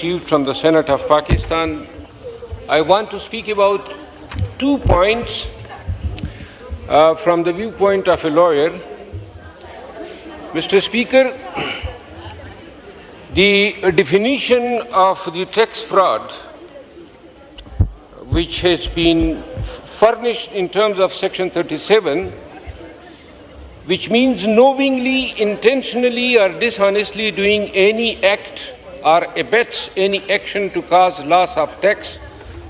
From the Senate of Pakistan, I want to speak about 2 points from the viewpoint of a lawyer. Mr. Speaker, the definition of the tax fraud, which has been furnished in terms of Section 37, which means knowingly, intentionally, or dishonestly doing any act or abets any action to cause loss of tax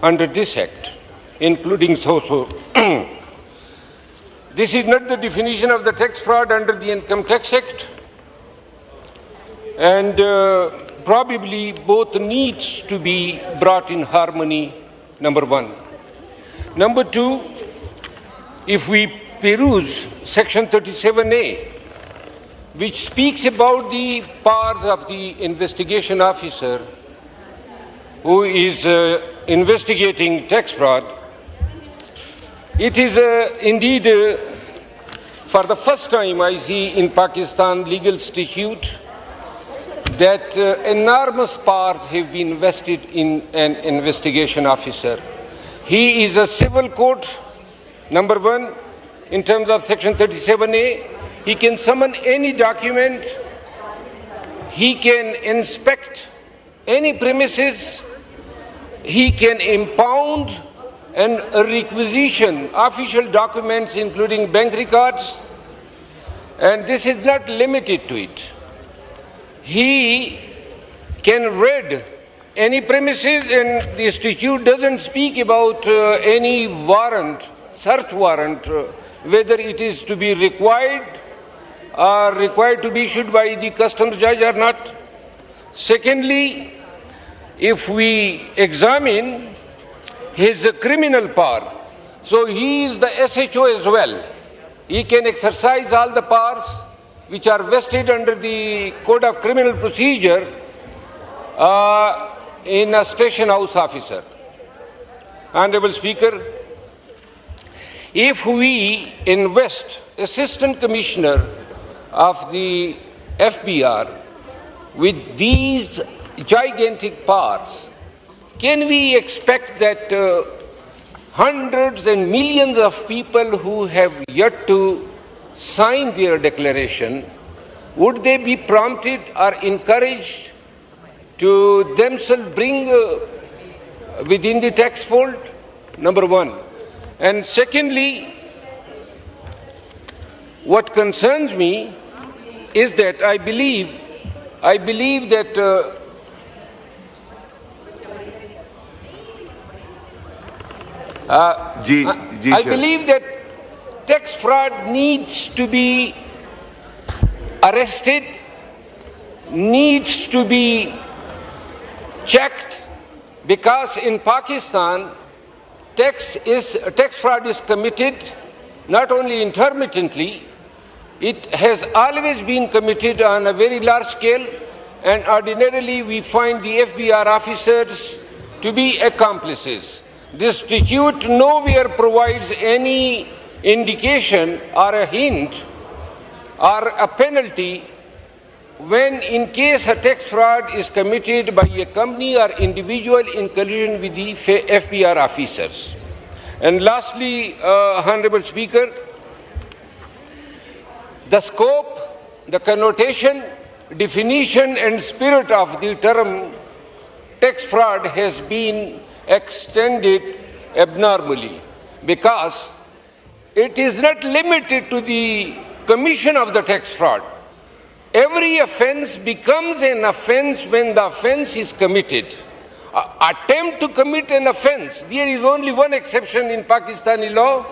under this Act, including so. This is not the definition of the tax fraud under the Income Tax Act, and probably both needs to be brought in harmony, number one. Number two, if we peruse Section 37A, which speaks about the powers of the investigation officer who is investigating tax fraud, it is indeed for the first time I see in Pakistan legal statute that enormous powers have been vested in an investigation officer. He is a civil court, number one, in terms of Section 37A. He can summon any document, he can inspect any premises, he can impound and requisition official documents including bank records, and this is not limited to it. He can raid any premises, and the statute doesn't speak about any warrant, search warrant, whether it is to be required to be issued by the customs judge or not. Secondly, if we examine his criminal power, so he is the SHO as well. He can exercise all the powers which are vested under the Code of Criminal Procedure in a station house officer. Honorable Speaker, if we invest Assistant Commissioner of the FBR with these gigantic powers, can we expect that hundreds and millions of people who have yet to sign their declaration, would they be prompted or encouraged to themselves bring within the tax fold? Number one. And secondly, what concerns me is that I believe that I believe that tax fraud needs to be arrested, needs to be checked, because in Pakistan tax fraud is committed not only intermittently, it has always been committed on a very large scale, and ordinarily we find the FBR officers to be accomplices. This statute nowhere provides any indication or a hint or a penalty when in case a tax fraud is committed by a company or individual in collusion with the FBR officers. And lastly, Honorable Speaker, the scope, the connotation, definition and spirit of the term tax fraud has been extended abnormally, because it is not limited to the commission of the tax fraud. Every offense becomes an offense when the offense is committed. Attempt to commit an offense, there is only one exception in Pakistani law,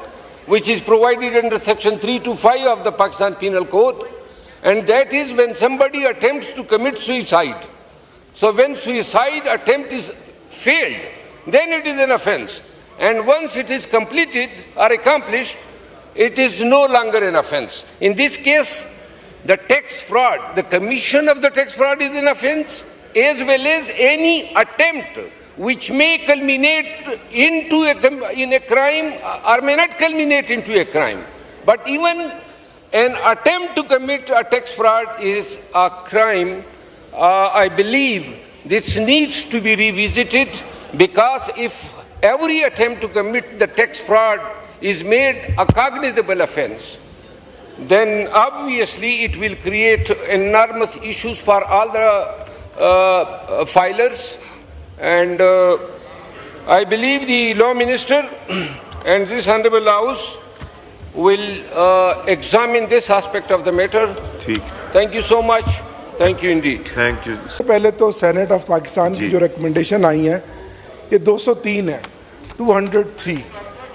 which is provided under Section 325 of the Pakistan Penal Code, and that is when somebody attempts to commit suicide. So when suicide attempt is failed, then it is an offense. And once it is completed or accomplished, it is no longer an offense. In this case, the tax fraud, the commission of the tax fraud is an offense, as well as any attempt which may culminate into a crime or may not culminate into a crime. But even an attempt to commit a tax fraud is a crime, I believe, This needs to be revisited, because if every attempt to commit the tax fraud is made a cognizable offence, then obviously it will create enormous issues for all the filers. And I believe the Law Minister and this Honourable House will examine this aspect of the matter. Thank you so much. Thank you indeed. Thank you. पहले तो senate of Pakistan की जो recommendation आई है ये 203 है, 203,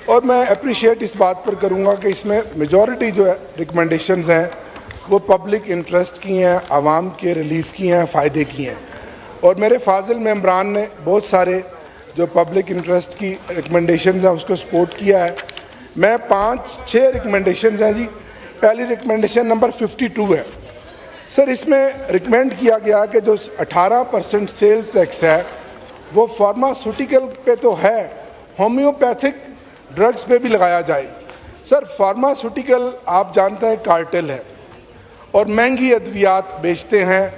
और मैं appreciate इस बात पर करूँगा कि इसमें मेजॉरिटी जो रिकमेंडेशंस हैं वो पब्लिक इंटरेस्ट की हैं, आवाम के रिलीफ की हैं, फ़ायदे की हैं। और मेरे फाजिल मेम्बरान ने बहुत सारे जो पब्लिक इंटरेस्ट की रिकमेंडेशंस हैं उसको सपोर्ट किया है। मैं 5-6 रिकमेंडेशंस हैं जी। पहली रिकमेंडेशन नंबर 52 है सर। इसमें रिकमेंड किया गया कि जो 18% सेल्स टैक्स है वो फार्मास्यूटिकल पे तो है, होम्योपैथिक ड्रग्स पे भी लगाया जाए। सर फार्मास्यूटिकल आप जानते हैं कार्टेल है और महंगी अद्वियात बेचते हैं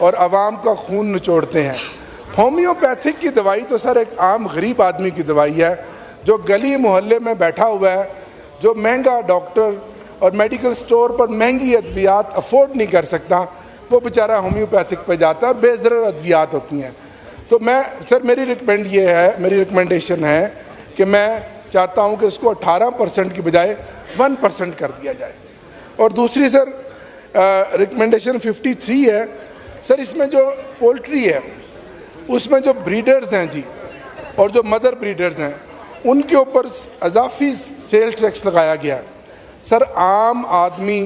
और आवाम का खून निचोड़ते हैं। होम्योपैथिक की दवाई तो सर एक आम गरीब आदमी की दवाई है जो गली मोहल्ले में बैठा हुआ है, जो महंगा डॉक्टर और मेडिकल स्टोर पर महंगी अद्वियात अफोर्ड नहीं कर सकता, वो बेचारा होम्योपैथिक पे जाता है और बेज़रर अद्वियात होती हैं। तो मैं सर मेरी रिकमेंडेशन है कि मैं चाहता हूं कि इसको 18% की बजाय 1% कर दिया जाए। और दूसरी सर रिकमेंडेशन 53 है सर। इसमें जो पोल्ट्री है उसमें जो ब्रीडर्स हैं जी और जो मदर ब्रीडर्स हैं उनके ऊपर अजाफी सेल टैक्स लगाया गया है। सर आम आदमी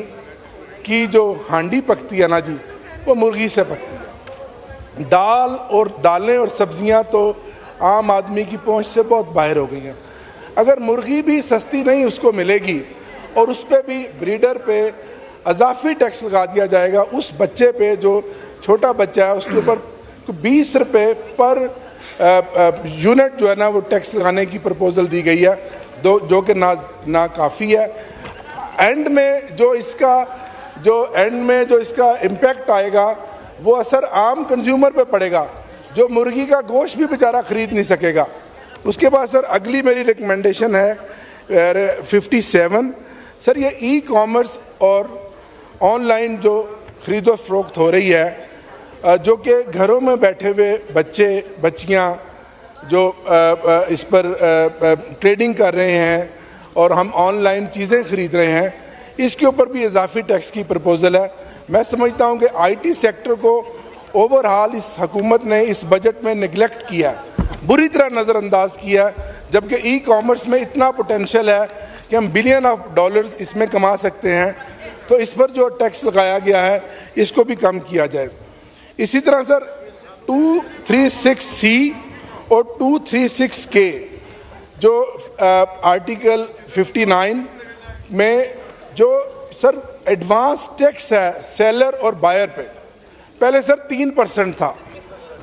की जो हांडी पकती है ना जी वो मुर्गी से पकती है। दालें और सब्जियां तो आम आदमी की पहुंच से बहुत बाहर हो गई हैं। अगर मुर्गी भी सस्ती नहीं उसको मिलेगी और उस पर भी ब्रीडर पे अजाफी टैक्स लगा दिया जाएगा, उस बच्चे पे जो छोटा बच्चा है उसके ऊपर 20 रुपये पर यूनिट जो है ना वो टैक्स लगाने की प्रपोजल दी गई है, जो कि ना काफ़ी है। एंड में जो इसका इम्पैक्ट आएगा वो असर आम कंज्यूमर पे पड़ेगा, जो मुर्गी का गोश्त भी बेचारा ख़रीद नहीं सकेगा। उसके बाद सर अगली मेरी रिकमेंडेशन है 57 सर। ये ई कॉमर्स और ऑनलाइन जो ख़रीदो फरोख्त हो रही है, जो कि घरों में बैठे हुए बच्चे बच्चियां जो इस पर ट्रेडिंग कर रहे हैं और हम ऑनलाइन चीज़ें ख़रीद रहे हैं, इसके ऊपर भी इजाफी टैक्स की प्रपोज़ल है। मैं समझता हूं कि आईटी सेक्टर को ओवरऑल इस हुकूमत ने इस बजट में निगलेक्ट किया है, बुरी तरह नज़रअंदाज किया है, जबकि ई कॉमर्स में इतना पोटेंशियल है कि हम बिलियन ऑफ डॉलर्स इसमें कमा सकते हैं। तो इस पर जो टैक्स लगाया गया है इसको भी कम किया जाए। इसी तरह सर 236C और 236K जो आर्टिकल 59 में जो सर एडवांस टैक्स है सेलर और बायर पे, पहले सर 3% था।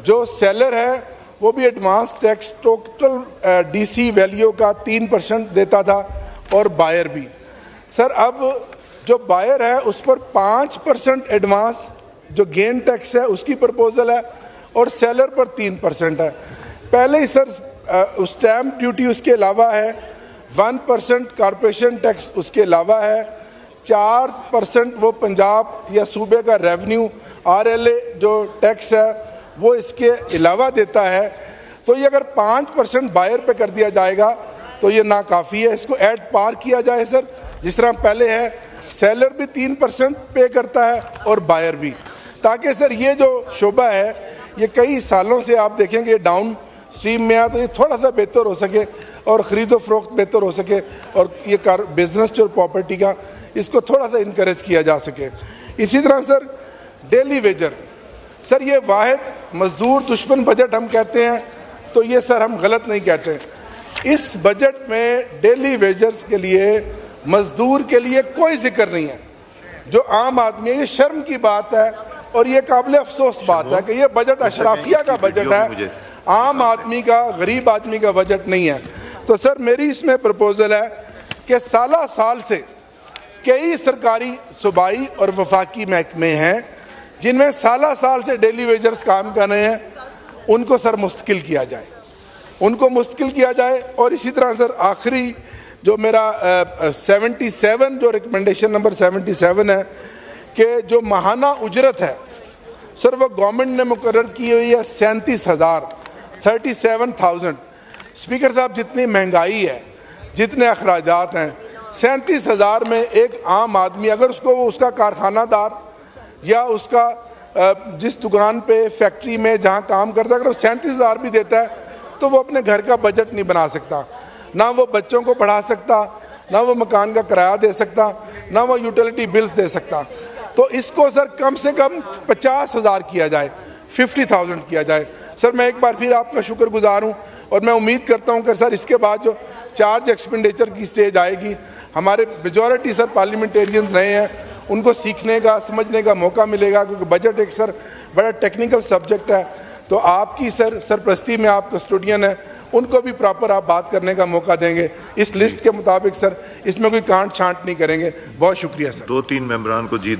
जो सेलर है वो भी advance tax total DC value का 3% देता था और बायर भी। सर अब जो बायर है उस पर 5% एडवांस जो गेन टैक्स है उसकी प्रपोजल है और सेलर पर 3% है। पहले ही सर स्टैम्प ड्यूटी उसके अलावा है, 1% कॉरपोरेशन टैक्स उसके अलावा है, 4% वो पंजाब या सूबे का रेवेन्यू RLA जो टैक्स है वो इसके अलावा देता है। तो ये अगर 5% बायर पे कर दिया जाएगा तो ये नाकाफ़ी है, इसको ऐड पार किया जाए सर, जिस तरह पहले है सेलर भी 3% पे करता है और बायर भी, ताकि सर ये जो शोबा है ये कई सालों से आप देखेंगे डाउन स्ट्रीम में आ, तो ये थोड़ा सा बेहतर हो सके और ख़रीदो फरोख्त बेहतर हो सके और ये बिजनेस जो प्रॉपर्टी का इसको थोड़ा सा इनकरेज किया जा सके। इसी तरह सर डेली वेजर, सर ये वाहिद मजदूर दुश्मन बजट हम कहते हैं तो ये सर हम गलत नहीं कहते। इस बजट में डेली वेजर्स के लिए मजदूर के लिए कोई जिक्र नहीं है। जो आम आदमी है, ये शर्म की बात है और ये काबिल अफसोस बात है कि ये बजट अशराफिया का बजट है, आम आदमी का, गरीब आदमी का बजट नहीं है। तो सर मेरी इसमें प्रपोजल है कि साल से कई सरकारी सूबाई और वफाकी महकमे हैं जिनमें साल से डेली वेजर्स काम कर रहे हैं। उनको सर मुस्तकिल किया जाए, उनको मुश्किल किया जाए। और इसी तरह सर आखिरी जो मेरा 77 जो रिकमेंडेशन नंबर 77 है कि जो माहाना उजरत है सर वो गवर्नमेंट ने मुकर्रर की हुई है 37,000। स्पीकर साहब जितनी महंगाई है, जितने अखराजात हैं, 37,000 में एक आम आदमी अगर उसको उसका कारखानादार या उसका जिस दुकान पे फैक्ट्री में जहाँ काम करता है अगर वो 37,000 भी देता है तो वो अपने घर का बजट नहीं बना सकता, ना वो बच्चों को पढ़ा सकता, ना वो मकान का किराया दे सकता, ना वो यूटिलिटी बिल्स दे सकता। तो इसको सर कम से कम 50,000 किया जाए, 50,000 किया जाए। सर मैं एक बार फिर आपका शुक्रगुजार हूँ और मैं उम्मीद करता हूँ कि सर इसके बाद जो चार्ज एक्सपेंडिचर की स्टेज आएगी, हमारे मेजॉरिटी सर पार्लियामेंटेरियन रहे हैं, उनको सीखने का समझने का मौका मिलेगा, क्योंकि बजट एक सर बड़ा टेक्निकल सब्जेक्ट है। तो आपकी सर सरपरस्ती में आप कस्टोडियन हैं, उनको भी प्रॉपर आप बात करने का मौका देंगे। इस लिस्ट के मुताबिक सर इसमें कोई कांट छांट नहीं करेंगे। बहुत शुक्रिया सर। 2-3 मेंबरान को जीत